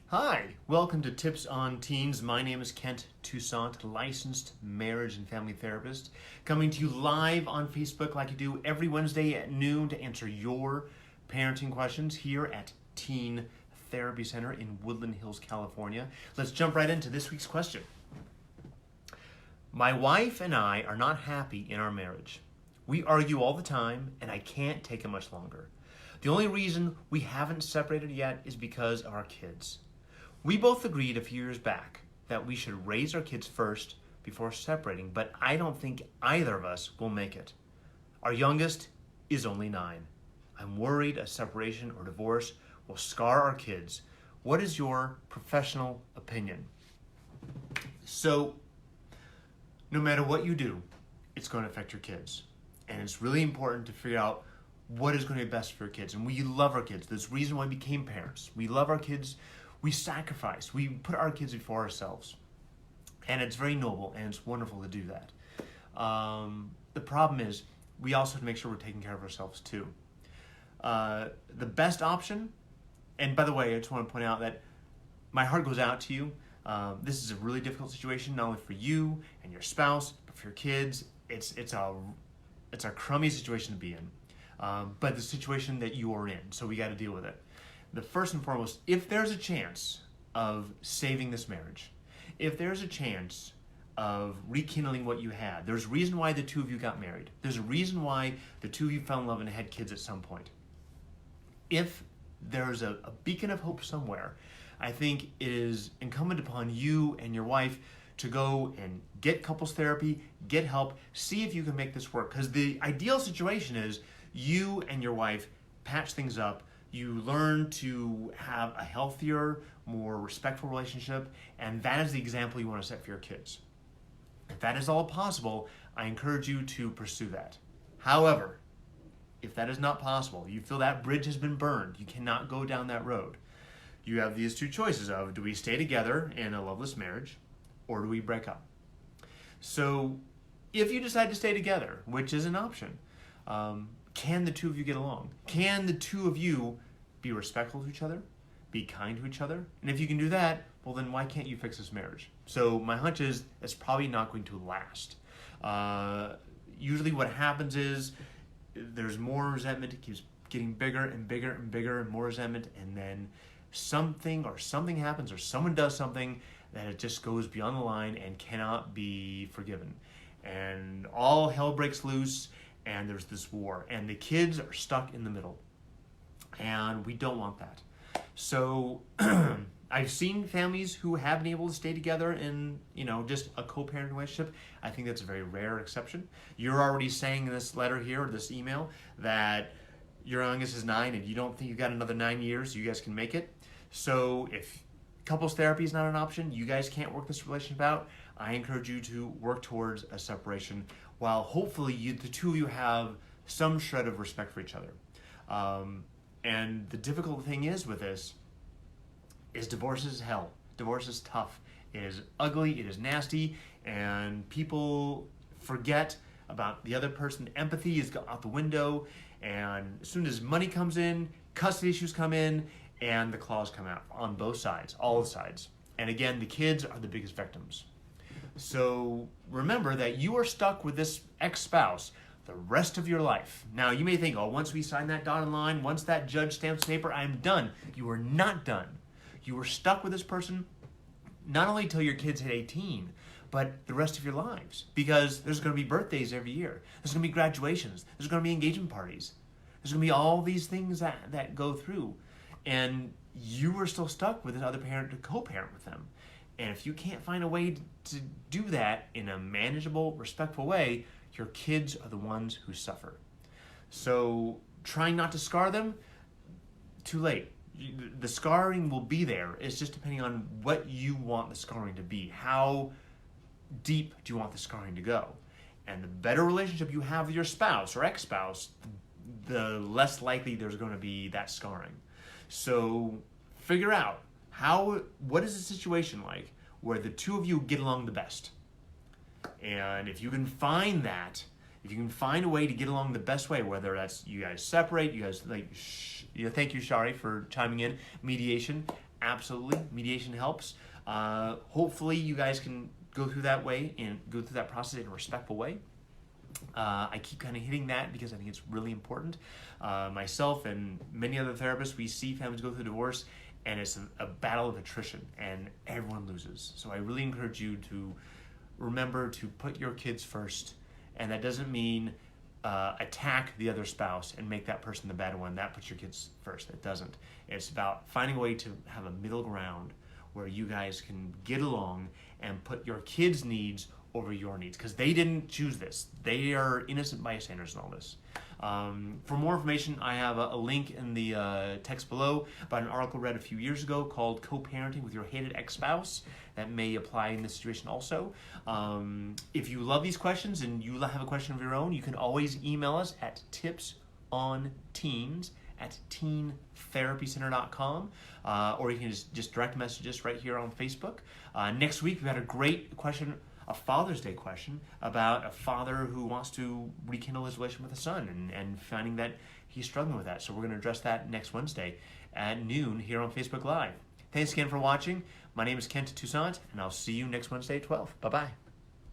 Hi, welcome to Tips on Teens. My name is Kent Toussaint, licensed marriage and family therapist, coming to you live on Facebook like I do every Wednesday at noon to answer your parenting questions here at Teen Therapy Center in Woodland Hills, California. Let's jump right into this week's question. My wife and I are not happy in our marriage. We argue all the time, and I can't take it much longer. The only reason we haven't separated yet is because of our kids. We both agreed a few years back that we should raise our kids first before separating, but I don't think either of us will make it. Our youngest is only 9. I'm worried a separation or divorce will scar our kids. What is your professional opinion? So, no matter what you do, it's going to affect your kids. And it's really important to figure out what is going to be best for your kids. And we love our kids. There's a reason why we became parents. We love our kids. We sacrifice. We put our kids before ourselves. And it's very noble and it's wonderful to do that. The problem is we also have to make sure we're taking care of ourselves too. The best option, and by the way, I just want to point out that my heart goes out to you. This is a really difficult situation, not only for you and your spouse, but for your kids. It's a crummy situation to be in. But the situation that you are in, so we got to deal with it. The first and foremost, if there's a chance of saving this marriage, if there's a chance of rekindling what you had, there's a reason why the two of you got married. There's a reason why the two of you fell in love and had kids at some point. If there's a beacon of hope somewhere, I think it is incumbent upon you and your wife to go and get couples therapy, get help, see if you can make this work. Because the ideal situation is you and your wife patch things up, you learn to have a healthier, more respectful relationship, and that is the example you want to set for your kids. If that is all possible, I encourage you to pursue that. However, if that is not possible, you feel that bridge has been burned, you cannot go down that road, you have these two choices of, do we stay together in a loveless marriage, or do we break up? So, if you decide to stay together, which is an option, can the two of you get along? Can the two of you be respectful to each other? Be kind to each other? And if you can do that, well then why can't you fix this marriage? So my hunch is it's probably not going to last. Usually what happens is there's more resentment. It keeps getting bigger and bigger and bigger and more resentment, and then something happens or someone does something that it just goes beyond the line and cannot be forgiven. And all hell breaks loose, and there's this war, and the kids are stuck in the middle, and we don't want that. So I've seen families who have been able to stay together in, just a co-parent relationship. I think that's a very rare exception. You're already saying in this letter here, or this email, that your youngest is 9 and you don't think you've got another 9 years, you guys can make it. So if couples therapy is not an option, you guys can't work this relationship out, I encourage you to work towards a separation while hopefully the two of you have some shred of respect for each other. And the difficult thing is with this is divorce is hell. Divorce is tough. It is ugly, it is nasty, and people forget about the other person. Empathy is out the window, and as soon as money comes in, custody issues come in, and the claws come out on both sides, all sides. And again, the kids are the biggest victims. So remember that you are stuck with this ex-spouse the rest of your life. Now, you may think, once we sign that dotted line, once that judge stamps the paper, I'm done. You are not done. You are stuck with this person not only till your kids hit 18, but the rest of your lives. Because there's going to be birthdays every year. There's going to be graduations. There's going to be engagement parties. There's going to be all these things that go through. And you are still stuck with another parent to co-parent with them. And if you can't find a way to do that in a manageable, respectful way, your kids are the ones who suffer. So trying not to scar them, too late. The scarring will be there. It's just depending on what you want the scarring to be. How deep do you want the scarring to go? And the better relationship you have with your spouse or ex-spouse, the less likely there's going to be that scarring. So figure out what is the situation like where the two of you get along the best. And if you can find that, if you can find a way to get along the best way, whether that's you guys separate, you guys thank you, Shari, for chiming in, mediation, absolutely, mediation helps. Hopefully you guys can go through that way and go through that process in a respectful way. I keep kind of hitting that because I think it's really important. Myself and many other therapists, we see families go through divorce, and it's a battle of attrition, and everyone loses. So I really encourage you to remember to put your kids first, and that doesn't mean attack the other spouse and make that person the bad one. That puts your kids first. It doesn't. It's about finding a way to have a middle ground where you guys can get along and put your kids' needs over your needs, because they didn't choose this. They are innocent bystanders in all this. For more information, I have a link in the text below about an article read a few years ago called Co-Parenting with Your Hated Ex-Spouse. That may apply in this situation also. If you love these questions and you have a question of your own, you can always email us at tipsonteens@teentherapycenter.com, or you can just direct message us right here on Facebook. Next week, we've got a great question, a Father's Day question about a father who wants to rekindle his relationship with a son and finding that he's struggling with that. So we're going to address that next Wednesday at noon here on Facebook Live. Thanks again for watching. My name is Kent Toussaint, and I'll see you next Wednesday at 12. Bye-bye.